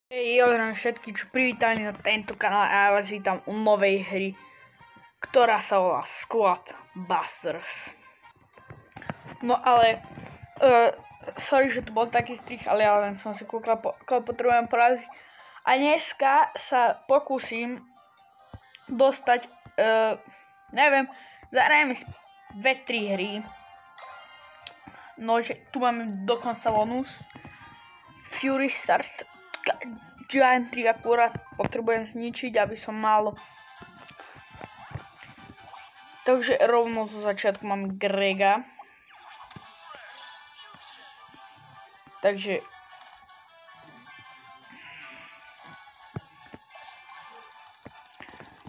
Zdravím všetky, čo privítali na tento kanál a ja vás vítam u novej hry, ktorá sa volá Squad Busters. No ale, sorry, že to bol taký strih, ale ja len som si kúkal, koľko potrebujem poraziť. A dneska sa pokúsim dostať, neviem, zahrajeme si 2-3 hry. No, že tu máme dokonca bonus. Fury Start Giant 3 akurát potrebujem zničiť, aby som mal. Takže rovno zo začiatku mám Grega. Takže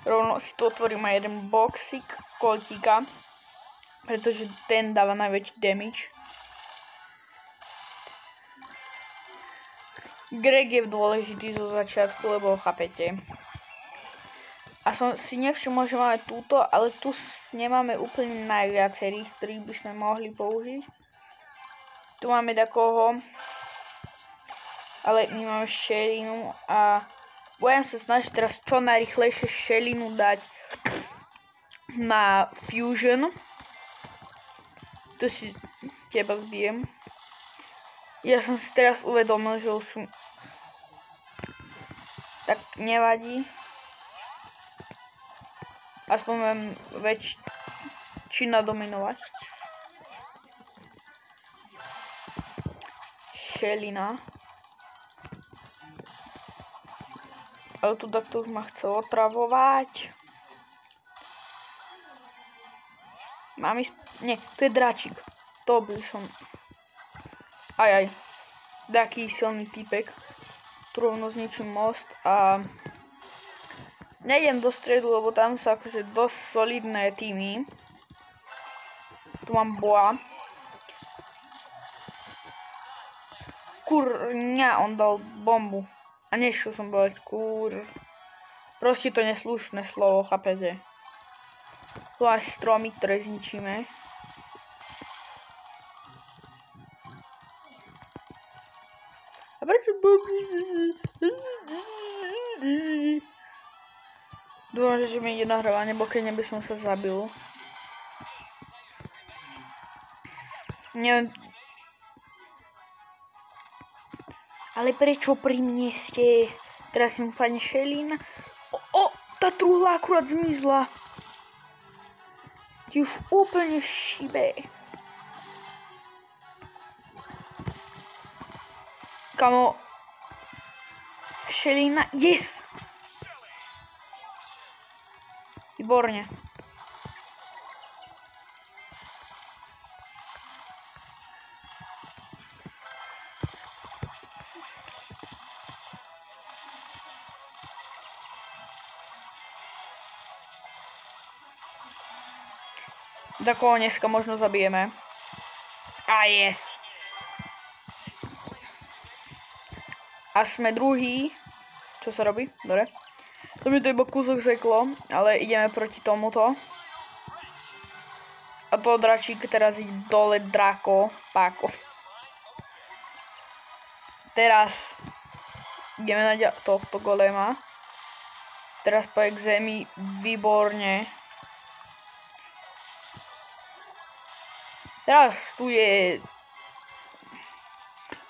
rovno si tu otvorím aj jeden boxík koltíka, pretože ten dáva najväčší damage. Greg je dôležitý zo začiatku, lebo chápete. A som si nevšimol, že máme túto, ale tu nemáme úplne najviacerých, ktorých by sme mohli použiť. Tu máme takoho, ale my máme Shelinu a budem sa snažiť teraz čo najrychlejšie Shelinu dať na Fusion. Tu si teba zbijem. Ja som si teraz uvedomil, že už sú... Tak nevadí. Aspoň mám väčšina dominovať. Shelina. Ale tu takto už ma chce otravovať. Mám ísť... Nie, to je dračík. To by som... Aj. Taký silný typek. Tu rovno zničím most a... Nejdem do stredu, lebo tam sú akože dosť solidné týmy. Tu mám Boa. Kurňa, on dal bombu. A nešiel som povedať Proste to neslušné slovo, chápete? Tu máš stromy, ktoré zničíme. A prečo? Dúfam, že mi ide nahrávanie, bo keď neby som sa zabil. Neviem. Ale prečo pri mne ste? Teraz mi padne Shelina. Tá truhla akurát zmizla. Ti už úplne šibe. Kamo. Shelina, yes! Výborne. Takoho dneska možno zabijeme. A yes! A sme druhý. Čo sa robí? Dobre. To mi to iba kúsok zeklo, ale ideme proti tomuto. A to dračík teraz ide dole Drako, Páko. Teraz ideme na tohto golema. Teraz poje k zemi, výborne. Teraz tu je...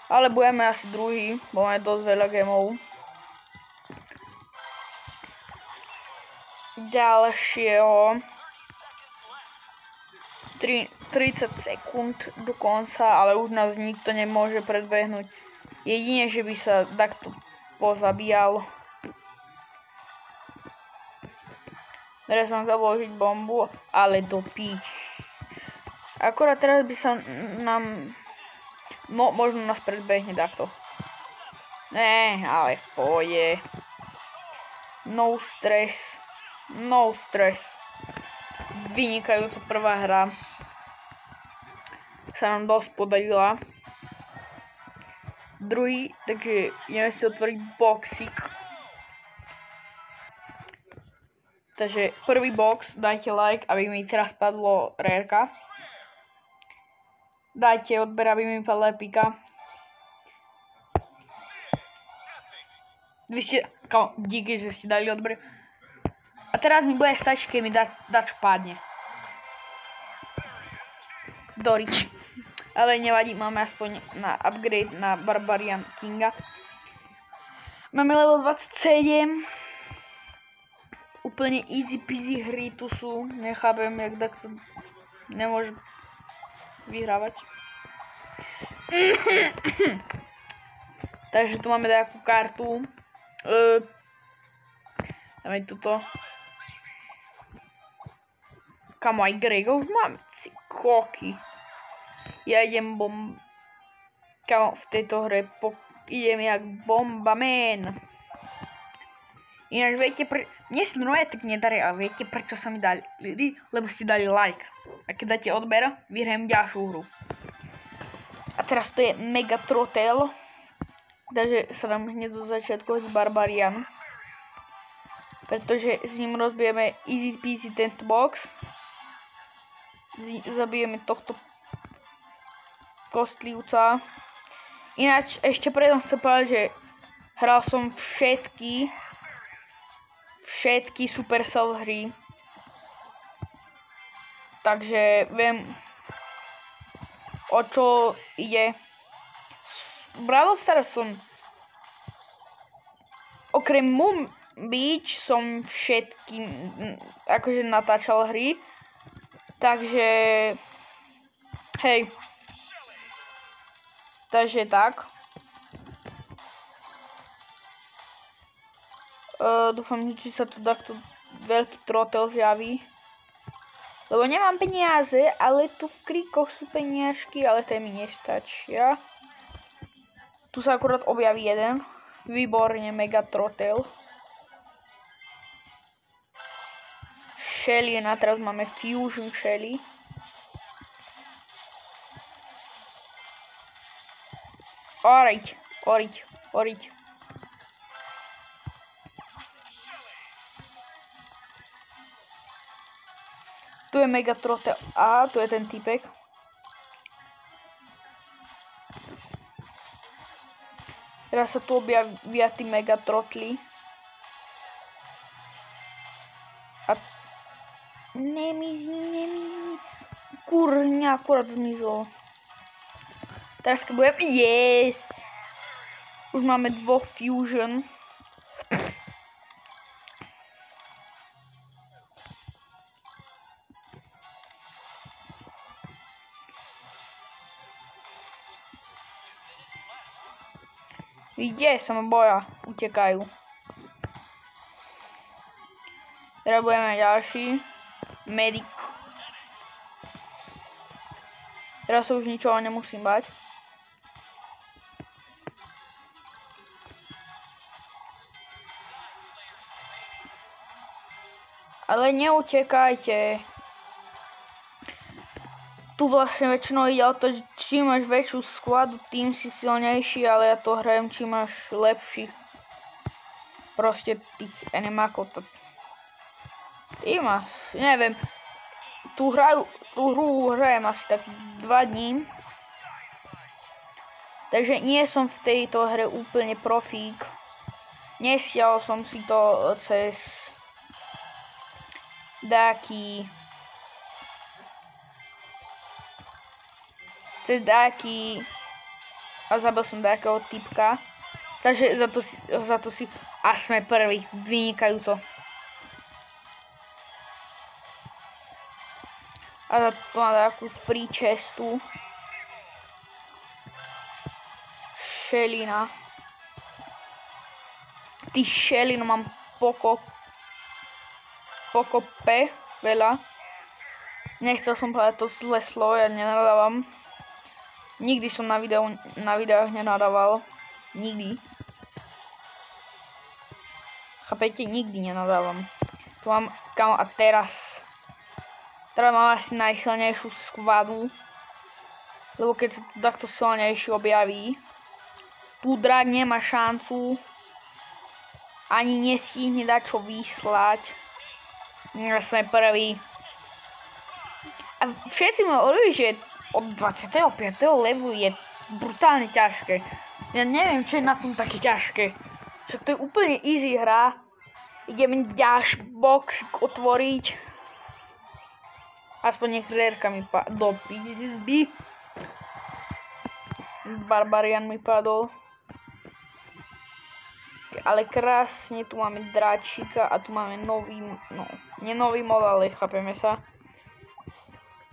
Ale budeme asi druhý, bo máme dosť veľa gemov. Ďalšieho 30 sekúnd do konca, ale už nás nikto nemôže predbehnúť. Jedine, že by sa takto pozabíjal. Teraz mám založiť bombu, ale do píč. Akorát teraz by sa nám... No, možno nás predbehne takto. Ne, ale v pohode. No stress. No stress. Vynikajúca prvá hra. Sa nám dosť podarila. Druhý, takže ideme si otvoriť boxík. Takže prvý box, dajte like, aby mi teraz padlo rareka. Dajte odber, aby mi padla epika. Vy ste, díky, že ste dali odber. A teraz mi bude stačiť, keď mi dač padne. Dorič. Ale nevadí, máme aspoň na upgrade na Barbarian Kinga. Máme level 27. Úplne easy peasy hry tu sú. Nechápem, jak takto nemôže vyhrávať. Takže tu máme nejakú kartu. Dáme tuto. Kamo, aj Gregor máme. Si koky. Ja idem Kamo, v tejto hre idem jak bomba, man. Ináč viete, mne sa normálne tak nedarí, ale viete prečo sa mi dali? Lebo ste dali like. A keď dáte odber, vyhrajem ďalšiu hru. A teraz to je Mega Trotel. Takže sa nám hneď do začiatku hodí Barbarian. Pretože s ním rozbijeme easy peasy tento box. Zabijeme tohto kostlivca. Ináč ešte predom chcem povedať, že hral som všetky Supercell hry. Takže viem, o čo ide. Brawl Stars som okrem Moon Beach som všetky akože natáčal hry. Takže hej. Takže tak. Dúfam, že sa tu takto veľký trotel zjaví. Lebo nemám peniaze, ale tu v kríkoch sú peniažky, ale to mi nestačia. Tu sa akurát objaví jeden. Výborne, Mega Trotel. Shelly, a teraz máme Fusion Shelly. Oriť. Tu je Mega Trotel. A tu je ten typek. Teraz sa tu objavia tí Mega Trotli. A nemizí. Kurňa, akurát zmizol. Teraz keď budem... Yes! Už máme dvoch Fusion. Kde sa ma boja? Utekajú. Teraz budeme ďalší. Medic. Teraz sa už ničoho nemusím bať. Ale neutekajte. Tu vlastne väčšinou ide o to, že čím máš väčšiu skladu, tým si silnejší, ale ja to hrajem čím máš lepších. Proste tých enemákov. Tým neviem. Tú hru hrajem asi tak 2 dní. Takže nie som v tejto hre úplne profík. Nestiahol som si to cez dáky a zabil som takého typka. Takže za to si a sme prví, vynikajúco. A za to má takú free chestu. Šelina. Ty šelinu mám pokope veľa. Nechcel som povedať to zlé slovo, ja nenadávam. Nikdy som na videách nenadával. Nikdy. Chápete? Nikdy nenadávam. Tu mám kamo a teraz mám asi najsilnejšiu skvadu. Lebo keď sa tu takto silnejší objaví, tu drak nemá šancu ani nestihne dať čo vyslať. Ja sme prví. A všetci mi hovorili, že od 25. levelu je brutálne ťažké. Ja neviem, čo je na tom také ťažké. Však to je úplne easy hra. Idem dashbox otvoriť. Aspoň nech rérka mi do pizby. Barbarian mi padol. Ale krásne, tu máme dráčika a tu máme nový, no, nie nový mod, ale chápeme sa.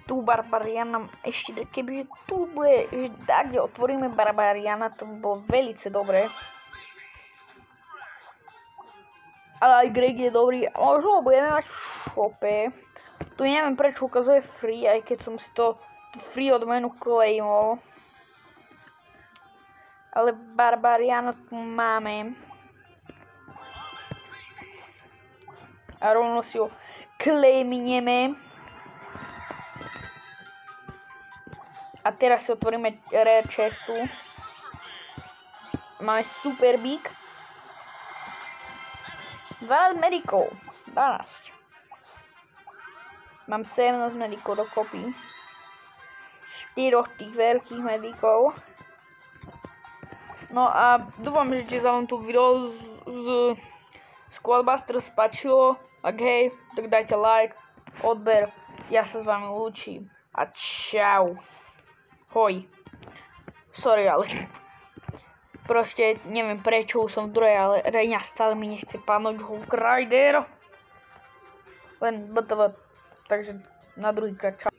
Tu Barbariana ešte, kebyže tu bude, že kde otvoríme Barbariana, to by bolo veľmi dobré. Ale aj Greg je dobrý, možno ho budeme mať v shope. Tu neviem prečo ukazuje free, aj keď som si to free odmenu claimol. Ale Barbariana tu máme. A rovno si ho claimneme. A teraz si otvoríme rare chestu. Máme super big. 12 medikov. 12. Mám 17 medikov dokopy. 4 tých veľkých medikov. No a dúfam, že ti sa vám tu video z Squadbusters páčilo. Ak hej, tak dajte like, odber. Ja sa s vami lúčim. A čau. Hoj. Sorry, ale proste neviem prečo som v druhej, ale Reňa stále mi nechce padnúť Hulk Rider. Len BTV. Takže na druhýkrát čau.